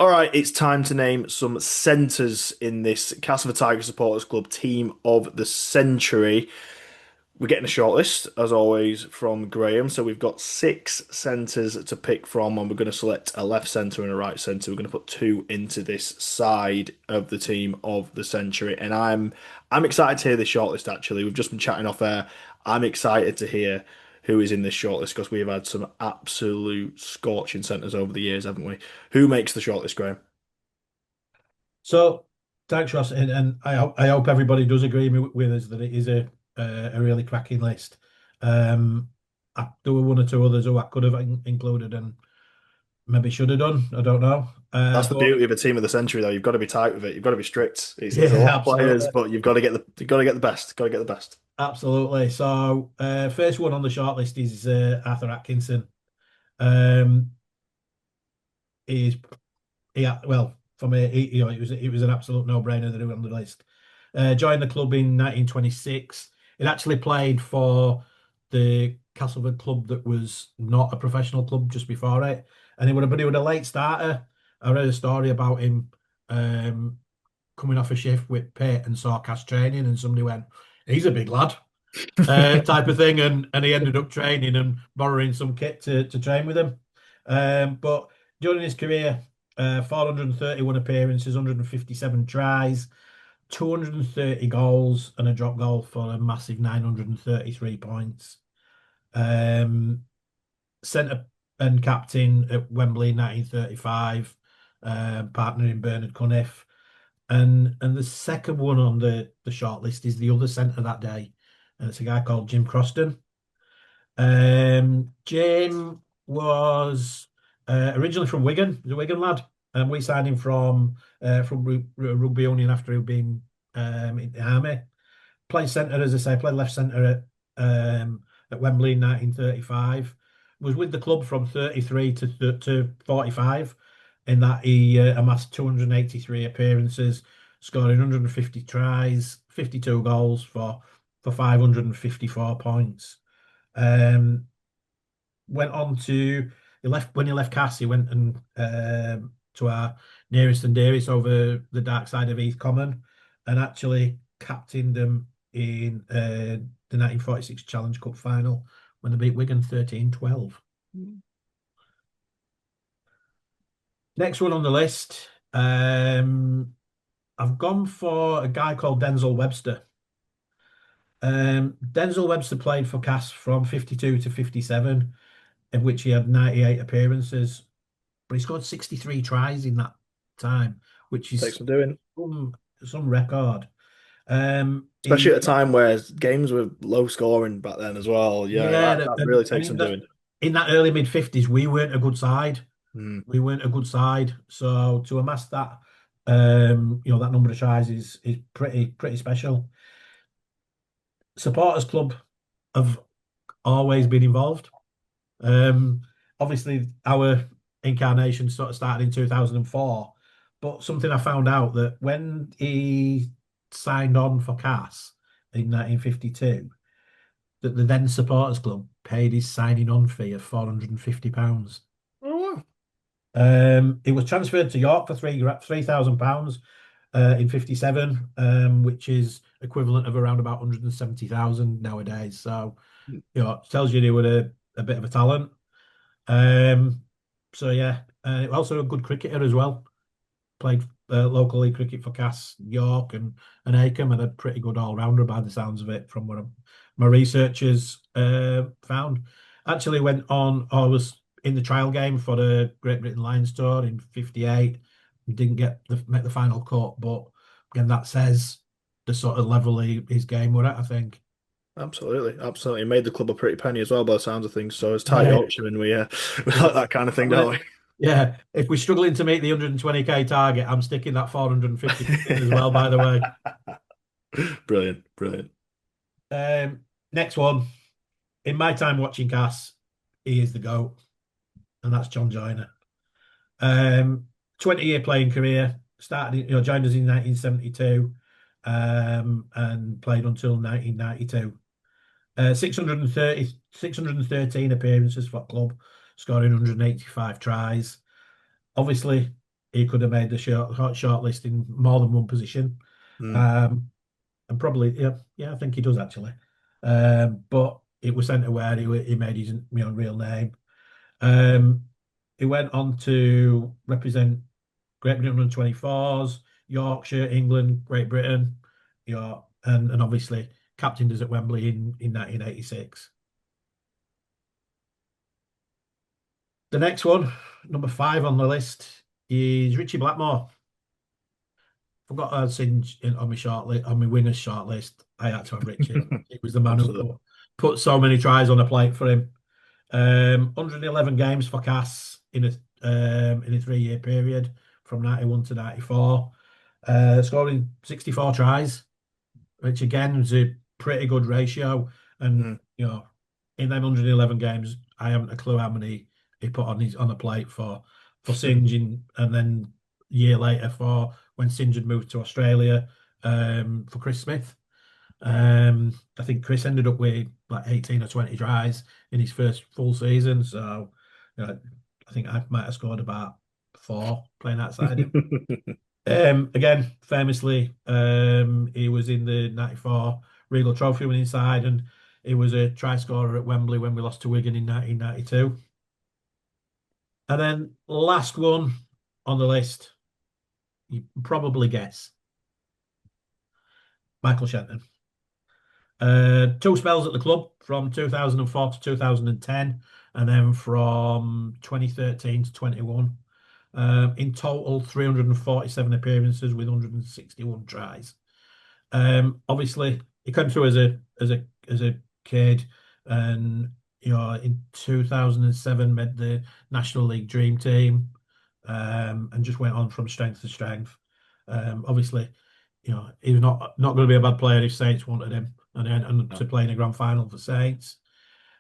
All right, it's time to name some centres in this Castleford Tiger Supporters Club Team of the Century. We're getting a shortlist, as always, from Graham. So we've got six centres to pick from, and we're going to select a left centre and a right centre. We're going to put two into this side of the Team of the Century, and I'm excited to hear this shortlist. Actually, we've just been chatting off air. I'm excited to hear who is in this shortlist because we have had some absolute scorching centres over the years, haven't we? Who makes the shortlist, Graham? So, thanks, Ross, and I hope everybody does agree with us that it is a really cracking list. Um, there were one or two others who I could have included and maybe should have done. I don't know. That's the But beauty of a team of the century, though. You've got to be tight with it. You've got to be strict. It's a yeah, lot of players, absolutely, but you've got to get the best. Got to get the best. absolutely. So, first one on the shortlist is Arthur Atkinson. Um, he's well, for me, it was an absolute no-brainer that he was on the list. Joined the club in 1926. It actually played for the Castleford club that was not a professional club just before it, and he was a late starter. I read a story about him um, coming off a shift with Pitt and saw cast training, and somebody went, "He's a big lad," type of thing, and he ended up training and borrowing some kit to train with him. But during his career, 431 appearances, 157 tries, 230 goals, and a drop goal for a massive 933 points. Um, Centre and captain at Wembley in 1935, partnering Bernard Cunliffe. And the second one on the short list is the other centre that day, and it's a guy called Jim Croston. Jim was originally from Wigan. He's a Wigan lad, and we signed him from Rugby Union after he'd been in the army. Played centre, as I say, played left centre at Wembley in 1935. Was with the club from 33 to 45. In that, he amassed 283 appearances, scoring 150 tries, 52 goals for 554 points. Um, Went on to he left when he left Cass. He went and to our nearest and dearest over the dark side of East Common, and actually captained them in the 1946 Challenge Cup final when they beat Wigan 13-12. Next one on the list, I've gone for a guy called Denzel Webster. Denzel Webster played for Cass from 52 to 57, in which he had 98 appearances, but he scored 63 tries in that time, which Takes is some doing, some record. especially He at a time where games were low scoring back then as well. Yeah, Yeah, that and, really and takes some doing. in that early mid 50s, we weren't a good side. Hmm. We weren't a good side. So to amass that, that number of tries is pretty special. Supporters Club have always been involved. Um, Obviously, our incarnation sort of started in 2004, but something I found out that when he signed on for Cass in 1952, that the then supporters club paid his signing on fee of £450. Oh, wow. He was transferred to York for £3,000 in 57, which is equivalent of around about 170,000 nowadays. So, tells you they were a bit of a talent. Um, so yeah, also a good cricketer as well. Played locally cricket for Cass, York, and Acomb, and a pretty good all rounder by the sounds of it, from what my researchers found. Actually, went on, or was in the trial game for the Great Britain Lions tour in '58. Didn't make the final cut, but again, that says the sort of level his game were at, I think. Absolutely, absolutely. Made the club a pretty penny as well, by the sounds of things. So it's tight Yeah, Yorkshireman. We like that kind of thing, don't yeah. If we're struggling to meet the 120k target, I'm sticking that 450 in as we? well, by the way. Brilliant, brilliant. Next one. In my time watching Cass, he is the GOAT, and that's John Joyner. 20-year playing career, joined us in 1972, and played until 1992. 613 appearances for the club, scoring 185 tries. Obviously, he could have made the short list in more than one position. Mm. Um, and probably, yeah, I think he does actually. But it was centre where he made his real name. Um, he went on to represent Great Britain under 24s, Yorkshire, England, Great Britain, and obviously captained us at Wembley in 1986. The next one, number 5 on the list, is Richie Blackmore. Forgot I had Singe on my on my winners short list. I had to have Richie. He was the man who Absolutely. put so many tries on the plate for him. 111 games for Cass in a 3-year period from 91 to 94. Scoring 64 tries, which again was a pretty good ratio. And Mm. in them 111 games, I haven't a clue how many he put on the plate for Singe and then a year later for when Singe had moved to Australia for Chris Smith. I think Chris ended up with like 18 or 20 tries in his first full season. So I think I might have scored about 4 playing outside him. Again, famously, he was in the 94 Regal Trophy winning side, and he was a try scorer at Wembley when we lost to Wigan in 1992. And then last one on the list, you can probably guess, Michael Shenton. 2 spells at the club from 2004 to 2010, and then from 2013 to 21. In total, 347 appearances with 161 tries. Obviously, he came through as a kid, and in 2007 made the National League Dream Team, and just went on from strength to strength. Obviously, he was not going to be a bad player if Saints wanted him, and No. to play in a grand final for Saints,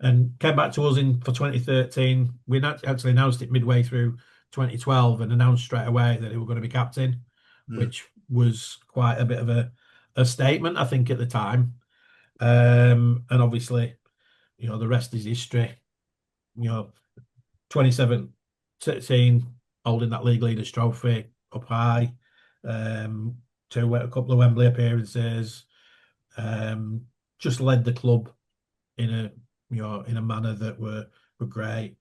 and came back to us in for 2013. We actually announced it midway through 2012 and announced straight away that he was going to be captain, Mm. which was quite a bit of a statement, I think, at the time. And obviously, the rest is history. 2017 holding that league leaders trophy up high, a couple of Wembley appearances, um, just led the club in a manner that were great.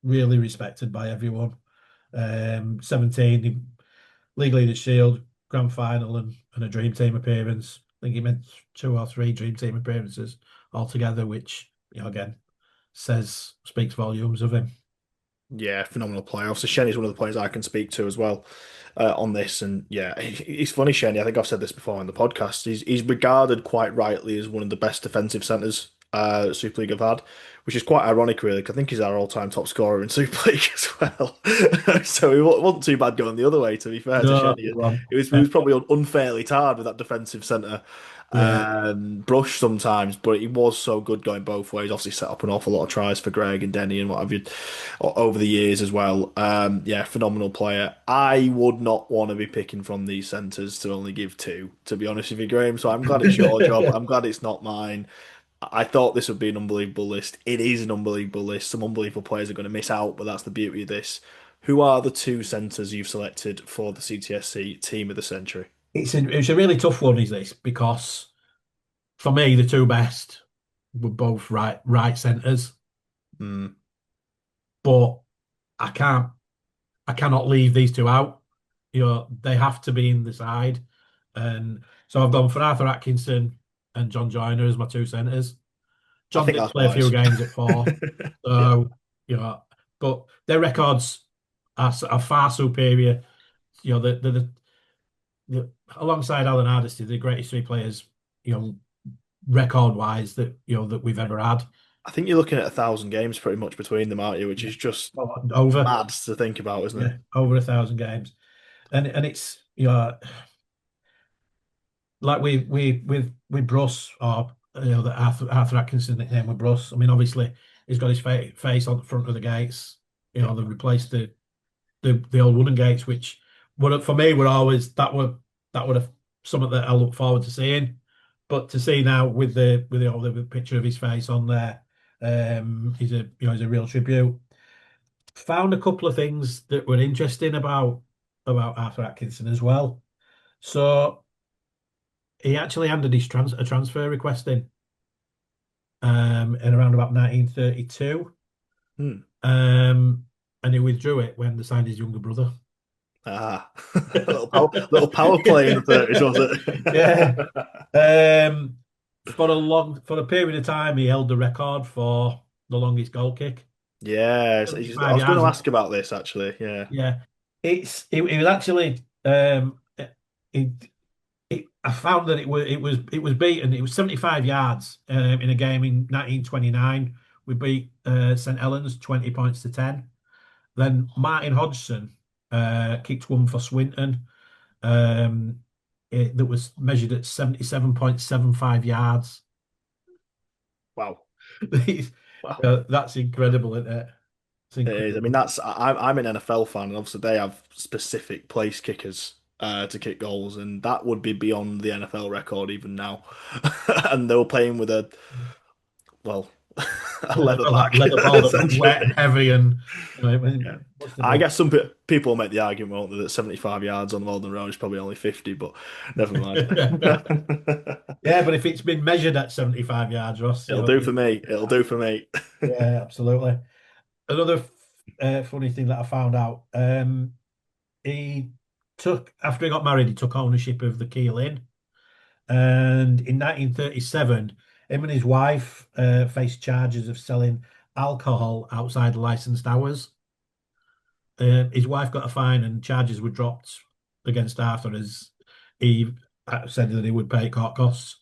Really respected by everyone. 17 league leaders shield, grand final, and a dream team appearance. I think he meant 2 or 3 dream team appearances altogether, which again speaks volumes of him. Yeah, phenomenal player. Obviously, Shenny's one of the players I can speak to as well on this. And yeah, he's funny, Shenny. I think I've said this before on the podcast. He's regarded quite rightly as one of the best defensive centres Super League have had, which is quite ironic, really, because I think he's our all-time top scorer in Super League as well. So it wasn't too bad going the other way, to be fair to No, Shenny. well, He was probably unfairly tarred with that defensive centre yeah, brush sometimes, but he was so good going both ways. Obviously, set up an awful lot of tries for Greg and Denny and what have you over the years as well. Yeah, phenomenal player. I would not want to be picking from these centres to only give 2, to be honest with you, Graham. So I'm glad it's your job. I'm glad it's not mine. I thought this would be an unbelievable list. It is an unbelievable list. Some unbelievable players are going to miss out, but that's the beauty of this. Who are the 2 centres you've selected for the CTSC Team of the Century? it's a really tough one, is this, because for me the 2 best were both right centres, Mm, but I can't I cannot leave these 2 out. They have to be in the side. And so I've gone for Arthur Atkinson and John Joyner as my 2 centres. I John think did that's play a few wise. games at 4. Yeah. So, but their records are far superior. Alongside Alan Hardesty, the greatest 3 players, record wise that we've ever had. I think you're looking at 1,000 games pretty much between them, aren't you? Which Yeah. is just Over, mad to think about, isn't it? yeah, over 1,000 games. And it's, like with Bruss, or the Arthur Atkinson nickname with Bruss. I mean, obviously he's got his face on the front of the gates. Yeah. They replaced the old wooden gates, which would for me were always that would have something that I look forward to seeing. But to see now with the picture of his face on there, is a real tribute. Found a couple of things that were interesting about about Arthur Atkinson as well. So he actually handed his a transfer request in around about 1932, Hmm. um, and he withdrew it when they signed his younger brother. Ah, little power play in the 30s, was Yeah. it? Um, for a period of time, he held the record for the longest goal kick, Yes, I 75 was going yards. to ask about this actually. Yeah, Yeah, it was actually it, I found that it was beaten. It was 75 yards in a game in 1929. We beat St Helens 20 points to 10. Then Martin Hodgson kicked one for Swinton um, that was measured at 77.75 yards. wow, wow. That's incredible, isn't it? It's It is. I mean, incredible. I'm an NFL fan, and obviously they have specific place kickers to kick goals, and that would be beyond the NFL record even now. And they were playing with a well, a leather Well, that back leather ball that was wet and essentially. heavy, and Yeah. it must have I been. guess some people will make the argument, won't they, that 75 yards on Walden Road is probably only 50, but never mind. Yeah, but if it's been measured at 75 yards, Ross, It'll do you for me. It'll do for me. yeah, absolutely. Another funny thing that I found out, he after he got married, he took ownership of the Keel Inn. And in 1937, him and his wife faced charges of selling alcohol outside licensed hours. His wife got a fine and charges were dropped against Arthur as he said that he would pay court costs.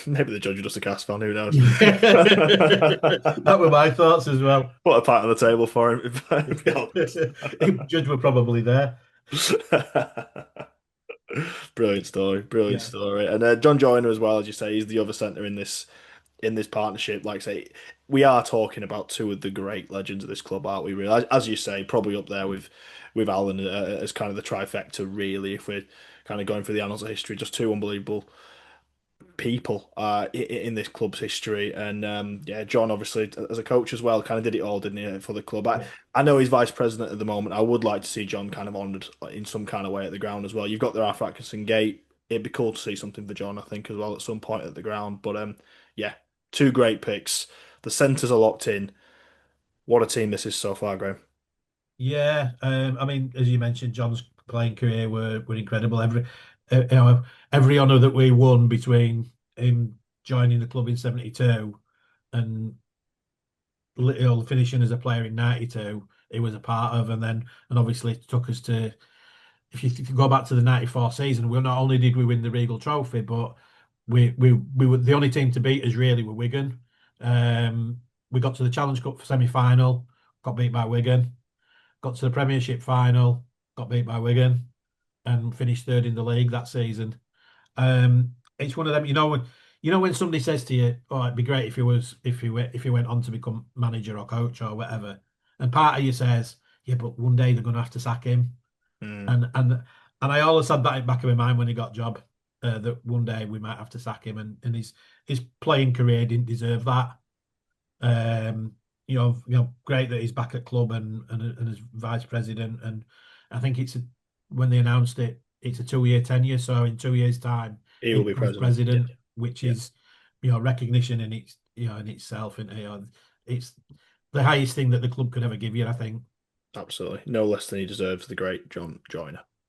Maybe the judge was just a cast fan, who knows? That were my thoughts as well. Put a pat on the table for him, if be honest. Judge were probably there. Brilliant story, brilliant Yeah. story. And John Joyner as well, as you say, he's the other centre in this partnership. Like I say, we are talking about two of the great legends of this club, aren't we? Really, as you say, probably up there with Alan as kind of the trifecta. Really, if we're kind of going through the annals of history, just two unbelievable people in this club's history. And yeah, John obviously as a coach as well, kind of did it all, didn't he, for the club? Yeah. I know he's vice president at the moment. I would like to see John kind of honoured in some kind of way at the ground as well. You've got the Arthur Atkinson gate. It'd be cool to see something for John, I think, as well at some point at the ground. But yeah, two great picks. The centres are locked in. What a team this is so far, Graham. Yeah, I mean, as you mentioned, John's playing career were incredible. Every honour that we won between him joining the club in '72 and finishing as a player in '92, he was a part of, and obviously it took us to. If you go back to the '94 season, we not only did we win the Regal Trophy, but we were the only team to beat us really were Wigan. We got to the Challenge Cup semi-final, got beat by Wigan. Got to the Premiership final, got beat by Wigan, and finished third in the league that season. It's one of them, when somebody says to you, "Oh, it'd be great if he went on to become manager or coach or whatever," and part of you says, "Yeah, but one day they're going to have to sack him," Mm. and I always had that in the back of my mind when he got job, that one day we might have to sack him, and his playing career didn't deserve that. Um, great that he's back at club and as vice president. And I think when they announced it, it's a 2-year tenure. So in 2 years' time, He he will be becomes president. Yeah, president, which yeah, is recognition in itself, and it's the highest thing that the club could ever give you. I think. absolutely. No less than he deserves, the great John Joyner.